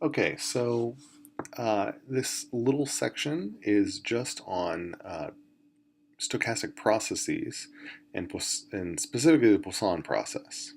Okay, so this little section is just on stochastic processes and specifically the Poisson process.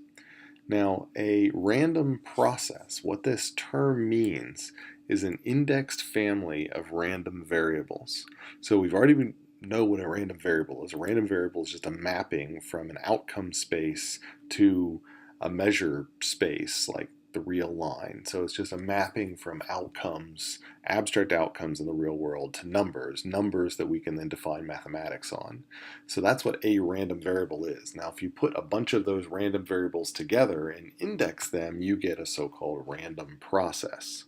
Now, a random process, what this term means is an indexed family of random variables. So we've already know what a random variable is. A random variable is just a mapping from an outcome space to a measure space, like the real line. So it's just a mapping from outcomes, abstract outcomes in the real world, to numbers that we can then define mathematics on. So that's what a random variable is. Now, if you put a bunch of those random variables together and index them, you get a so-called random process.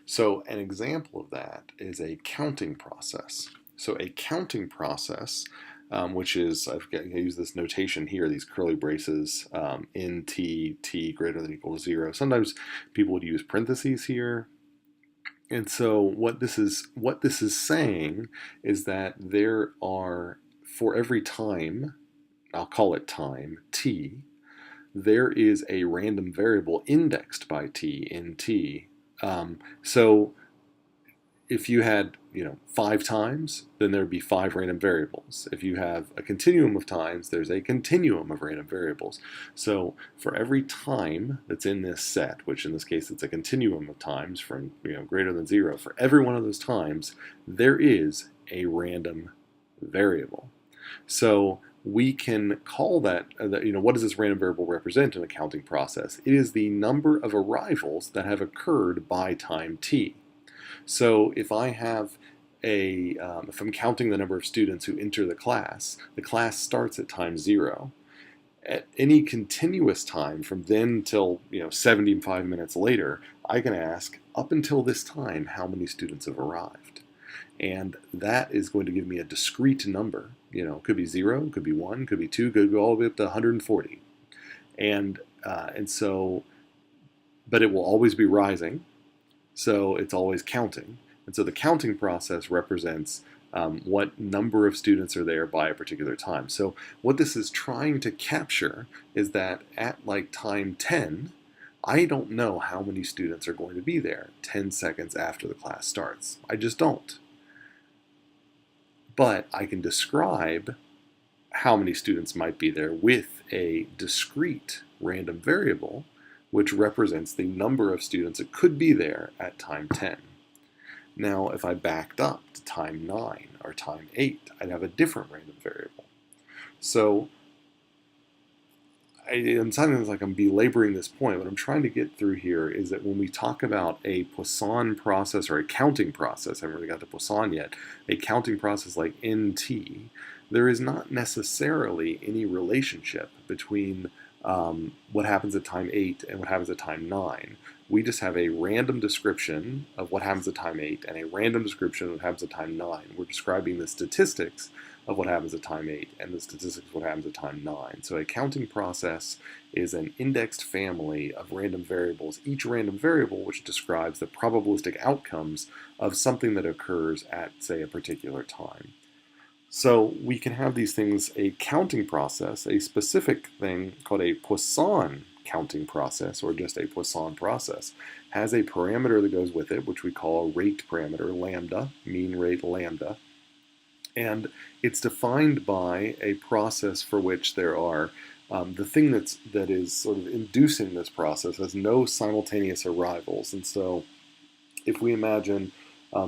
So an example of that is a counting process. So a counting process, which is, I use this notation here, these curly braces, in t greater than or equal to 0. Sometimes people would use parentheses here. And so what this is saying is that there are, for every time, I'll call it time, t, there is a random variable indexed by t in t. So if you had, 5 times, then there'd be 5 random variables. If you have a continuum of times, there's a continuum of random variables. So for every time that's in this set, which in this case it's a continuum of times from greater than 0, for every one of those times, there is a random variable. So we can call that, what does this random variable represent in a counting process? It is the number of arrivals that have occurred by time t. So if I have if I'm counting the number of students who enter the class starts at time 0. At any continuous time from then till 75 minutes later, I can ask, up until this time, how many students have arrived? And that is going to give me a discrete number. It could be 0, it could be 1, it could be 2, it could go all the way up to 140. And so, but it will always be rising. So it's always counting. And so the counting process represents what number of students are there by a particular time. So what this is trying to capture is that at like time 10, I don't know how many students are going to be there 10 seconds after the class starts. I just don't. But I can describe how many students might be there with a discrete random variable, which represents the number of students that could be there at time 10. Now, if I backed up to time 9 or time 8, I'd have a different random variable. So, and sometimes like I'm belaboring this point, what I'm trying to get through here is that when we talk about a Poisson process or a counting process, I haven't really got to Poisson yet, a counting process like NT, there is not necessarily any relationship between what happens at time 8 and what happens at time 9. We just have a random description of what happens at time 8 and a random description of what happens at time 9. We're describing the statistics of what happens at time 8 and the statistics of what happens at time 9. So a counting process is an indexed family of random variables, each random variable which describes the probabilistic outcomes of something that occurs at, say, a particular time. So we can have these things, a counting process, a specific thing called a Poisson counting process, or just a Poisson process, has a parameter that goes with it, which we call a rate parameter, lambda, mean rate lambda. And it's defined by a process for which there are, the thing that is sort of inducing this process has no simultaneous arrivals. And so if we imagine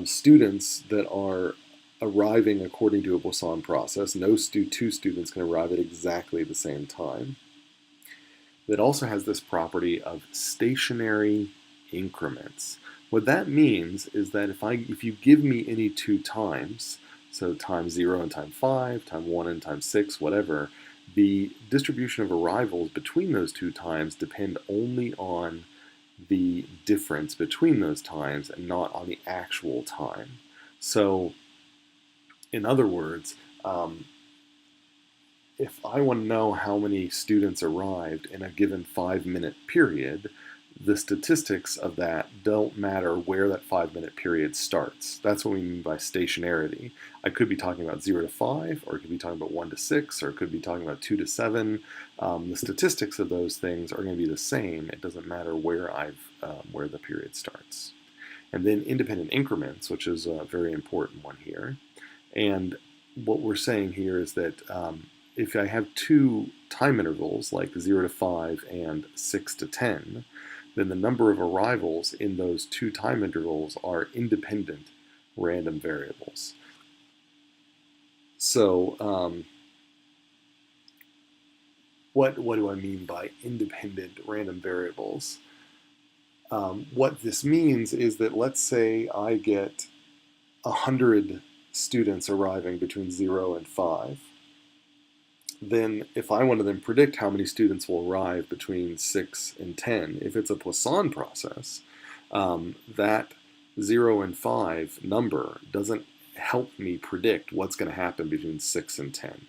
students that are arriving according to a Poisson process, no two students can arrive at exactly the same time. That also has this property of stationary increments. What that means is that if you give me any 2 times, so time 0 and time 5, time 1 and time 6, whatever, the distribution of arrivals between those 2 times depend only on the difference between those times and not on the actual time. So in other words, if I want to know how many students arrived in a given 5-minute period, the statistics of that don't matter where that 5-minute period starts. That's what we mean by stationarity. I could be talking about 0 to 5, or it could be talking about 1 to 6, or it could be talking about 2 to 7. The statistics of those things are going to be the same. It doesn't matter where where the period starts. And then independent increments, which is a very important one here. And what we're saying here is that if I have two time intervals, like 0 to 5 and 6 to 10, then the number of arrivals in those two time intervals are independent random variables. So what do I mean by independent random variables? What this means is that, let's say I get 100 students arriving between 0 and 5. Then if I want to then predict how many students will arrive between 6 and 10, if it's a Poisson process, that 0 and 5 number doesn't help me predict what's going to happen between 6 and 10.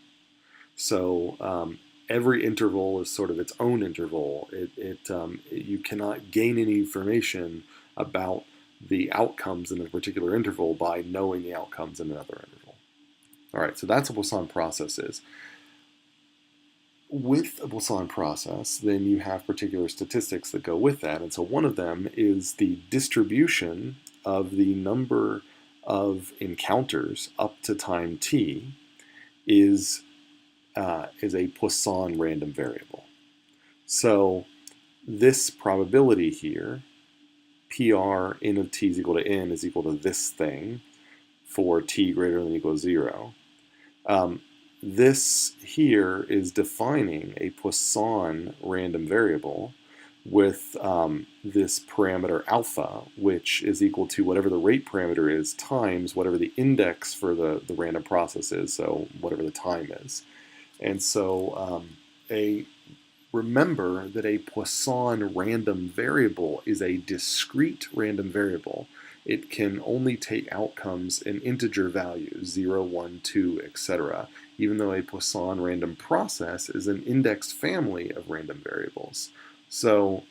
So every interval is sort of its own interval. You cannot gain any information about the outcomes in a particular interval by knowing the outcomes in another interval. All right, so that's what a Poisson process is. With a Poisson process, then you have particular statistics that go with that. And so one of them is the distribution of the number of encounters up to time t is a Poisson random variable. So this probability here, PR n of t is equal to n, is equal to this thing for t greater than or equal to 0. This here is defining a Poisson random variable with this parameter alpha, which is equal to whatever the rate parameter is times whatever the index for the random process is, so whatever the time is. And so remember that a Poisson random variable is a discrete random variable. It can only take outcomes in integer values, 0, 1, 2, etc., even though a Poisson random process is an indexed family of random variables. So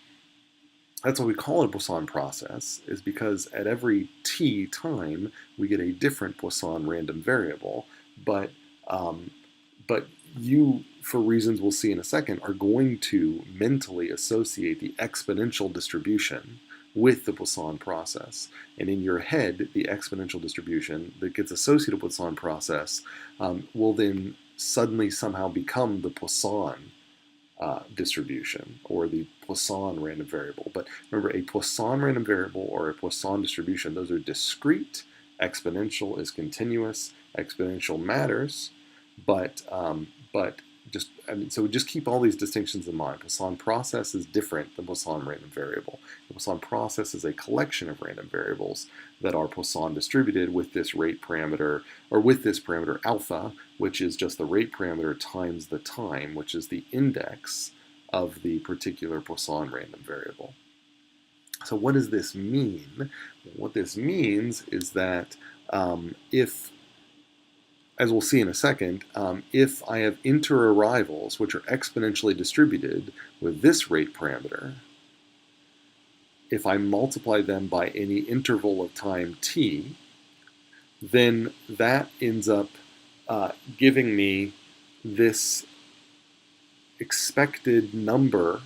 that's what we call it a Poisson process, is because at every t time we get a different Poisson random variable, but you, for reasons we'll see in a second, are going to mentally associate the exponential distribution with the Poisson process. And in your head, the exponential distribution that gets associated with the Poisson process will then suddenly somehow become the Poisson distribution, or the Poisson random variable. But remember, a Poisson random variable or a Poisson distribution, those are discrete. Exponential is continuous. Exponential matters, so just keep all these distinctions in mind. Poisson process is different than Poisson random variable. The Poisson process is a collection of random variables that are Poisson distributed with this rate parameter, or with this parameter alpha, which is just the rate parameter times the time, which is the index of the particular Poisson random variable. So what does this mean? What this means is that as we'll see in a second, if I have inter-arrivals which are exponentially distributed with this rate parameter, if I multiply them by any interval of time t, then that ends up giving me this expected number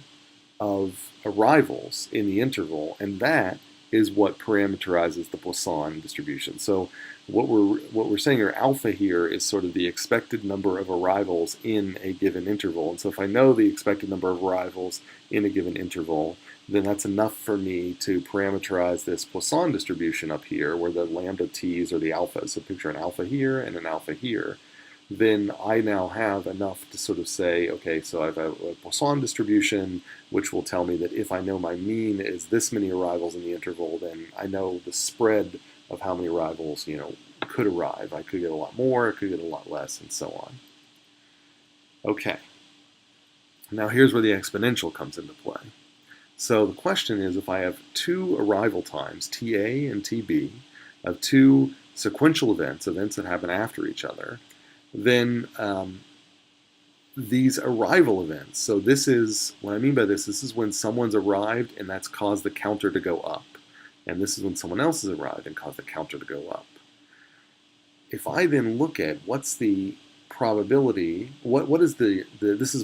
of arrivals in the interval, and that is what parameterizes the Poisson distribution. So what we're saying here, alpha here, is sort of the expected number of arrivals in a given interval. And so if I know the expected number of arrivals in a given interval, then that's enough for me to parameterize this Poisson distribution up here, where the lambda t's are the alphas. So picture an alpha here and an alpha here. Then I now have enough to sort of say, okay, so I have a Poisson distribution, which will tell me that if I know my mean is this many arrivals in the interval, then I know the spread of how many arrivals, could arrive. I could get a lot more, I could get a lot less, and so on. Okay. Now here's where the exponential comes into play. So the question is, if I have two arrival times, TA and TB, of two sequential events that happen after each other, then these arrival events. So this is, what I mean by this is when someone's arrived and that's caused the counter to go up. And this is when someone else has arrived and caused the counter to go up. If I then look at what's the probability, what is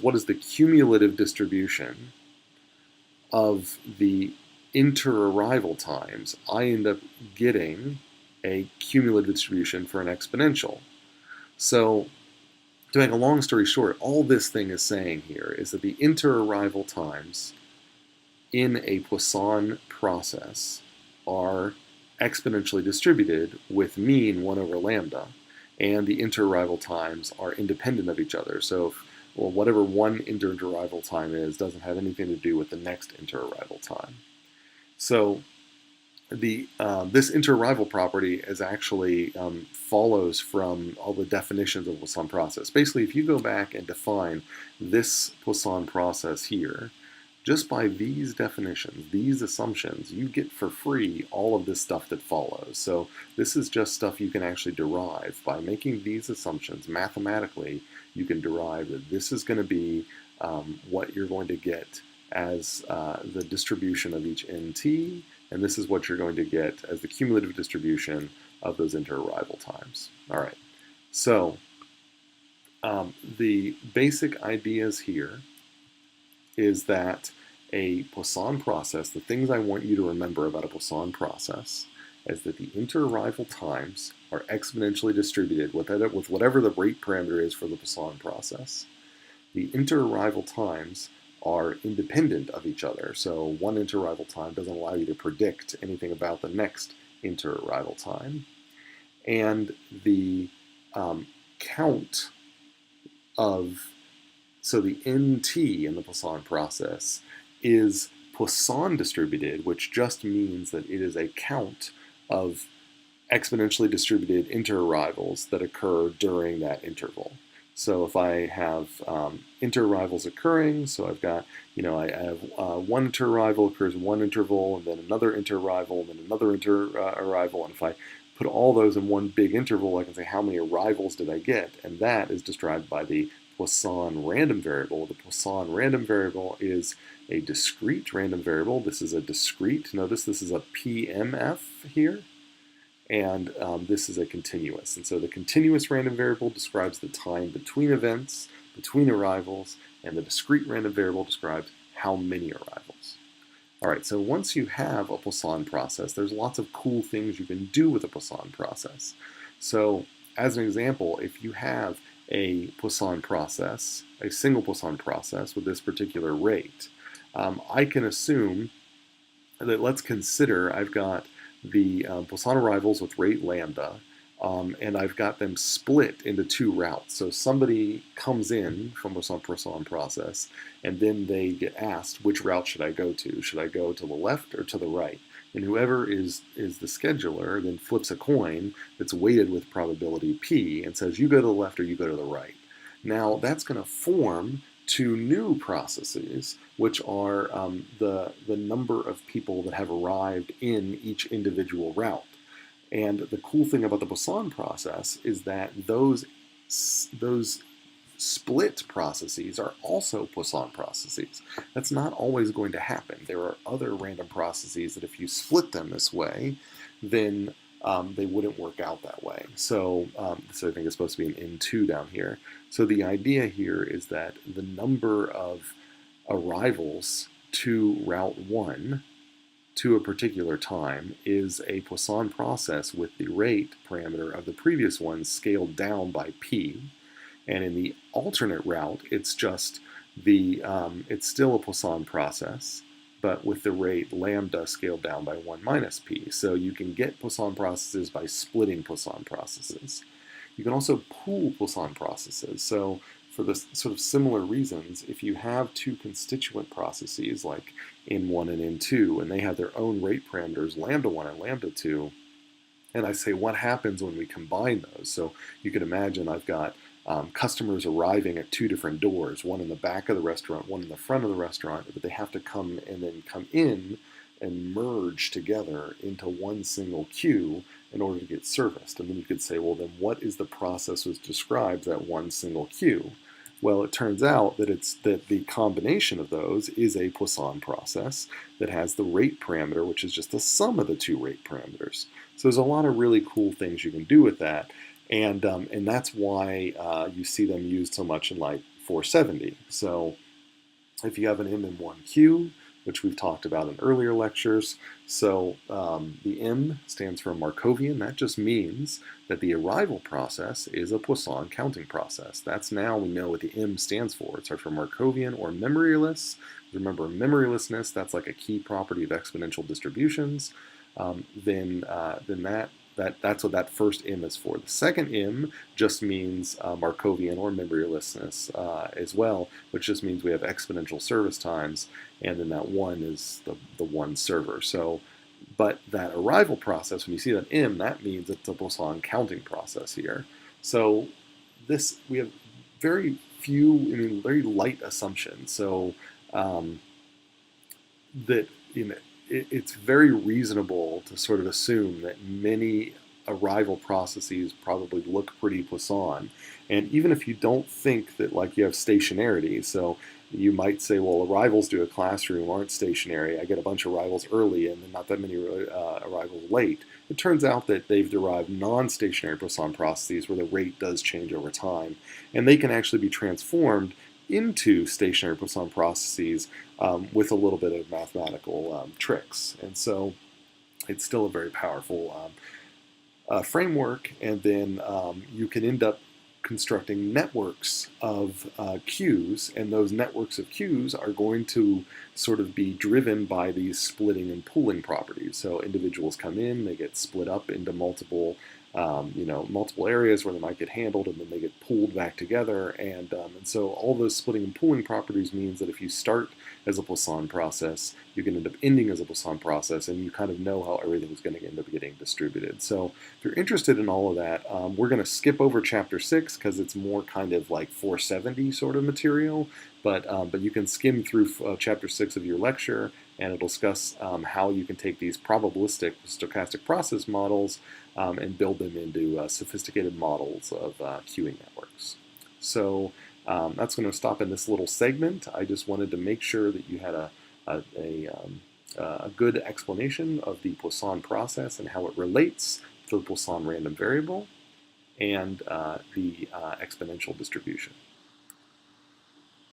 what is the cumulative distribution of the inter-arrival times, I end up getting a cumulative distribution for an exponential. So to make a long story short, all this thing is saying here is that the inter-arrival times in a Poisson process are exponentially distributed with mean 1 over lambda, and the inter-arrival times are independent of each other. So well, whatever one inter-arrival time is doesn't have anything to do with the next inter-arrival time. So this inter-arrival property is actually follows from all the definitions of Poisson process. Basically, if you go back and define this Poisson process here, just by these definitions, these assumptions, you get for free all of this stuff that follows. So this is just stuff you can actually derive. By making these assumptions mathematically, you can derive that this is going to be what you're going to get as the distribution of each nt, and this is what you're going to get as the cumulative distribution of those inter-arrival times. All right, so the basic ideas here is that a Poisson process, the things I want you to remember about a Poisson process is that the inter-arrival times are exponentially distributed with whatever the rate parameter is for the Poisson process. The inter-arrival times are independent of each other, so one inter-arrival time doesn't allow you to predict anything about the next inter-arrival time. And the count of, so the NT in the Poisson process is Poisson distributed, which just means that it is a count of exponentially distributed inter-arrivals that occur during that interval. So if I have inter-arrivals occurring, so I've got, I have one inter-arrival occurs in one interval, and then another inter-arrival, and then another inter-arrival, and if I put all those in one big interval, I can say how many arrivals did I get, and that is described by the Poisson random variable. The Poisson random variable is a discrete random variable. This is a discrete, notice this is a PMF here, and this is a continuous. And so the continuous random variable describes the time between events, between arrivals, and the discrete random variable describes how many arrivals. All right, so once you have a Poisson process, there's lots of cool things you can do with a Poisson process. So as an example, if you have a Poisson process, a single Poisson process with this particular rate, I can assume that, let's consider I've got the Poisson arrivals with rate lambda, and I've got them split into two routes. So somebody comes in from a Poisson process, and then they get asked, which route should I go to? Should I go to the left or to the right? And whoever is the scheduler then flips a coin that's weighted with probability P and says, you go to the left or you go to the right. Now that's going to form two new processes, which are the number of people that have arrived in each individual route. And the cool thing about the Poisson process is that those split processes are also Poisson processes. That's not always going to happen. There are other random processes that if you split them this way, then they wouldn't work out that way. So, so I think it's supposed to be an N2 down here. So the idea here is that the number of arrivals to Route 1 to a particular time is a Poisson process with the rate parameter of the previous one scaled down by P. And in the alternate route, it's just it's still a Poisson process, but with the rate lambda scaled down by 1 minus P. So you can get Poisson processes by splitting Poisson processes. You can also pool Poisson processes. So for this sort of similar reasons, if you have two constituent processes like N1 and N2, and they have their own rate parameters, lambda 1 and lambda 2, and I say what happens when we combine those. So you can imagine I've got customers arriving at two different doors, one in the back of the restaurant, one in the front of the restaurant, but they have to come in and merge together into one single queue in order to get serviced. And then you could say, well, then what is the process which describes that one single queue? Well, it turns out that the combination of those is a Poisson process that has the rate parameter, which is just the sum of the two rate parameters. So there's a lot of really cool things you can do with that, and that's why you see them used so much in like 470. So if you have an M in 1Q, which we've talked about in earlier lectures. So the M stands for Markovian. That just means that the arrival process is a Poisson counting process. That's now we know what the M stands for. It starts for Markovian or memoryless. Remember, memorylessness, that's like a key property of exponential distributions. Then that's what that first M is for. The second M just means Markovian or memorylessness as well, which just means we have exponential service times, and then that one is the one server. So, but that arrival process, when you see that M, that means it's a Poisson counting process here. So this, we have very few, very light assumptions. So that, it's very reasonable to sort of assume that many arrival processes probably look pretty Poisson. And even if you don't think that like you have stationarity, so you might say, well, arrivals to a classroom aren't stationary. I get a bunch of arrivals early and then not that many arrivals late. It turns out that they've derived non-stationary Poisson processes where the rate does change over time. And they can actually be transformed into stationary Poisson processes with a little bit of mathematical tricks. And so it's still a very powerful framework. And then you can end up constructing networks of queues, and those networks of queues are going to sort of be driven by these splitting and pooling properties. So individuals come in, they get split up into multiple multiple areas where they might get handled, and then they get pooled back together. And so all those splitting and pooling properties means that if you start as a Poisson process, you can end up ending as a Poisson process, and you kind of know how everything's going to end up getting distributed. So if you're interested in all of that, we're going to skip over Chapter 6 because it's more kind of like 470 sort of material, but you can skim through Chapter 6 of your lecture, and it'll discuss how you can take these probabilistic stochastic process models and build them into sophisticated models of queuing networks. So that's going to stop in this little segment. I just wanted to make sure that you had a good explanation of the Poisson process and how it relates to the Poisson random variable and the exponential distribution.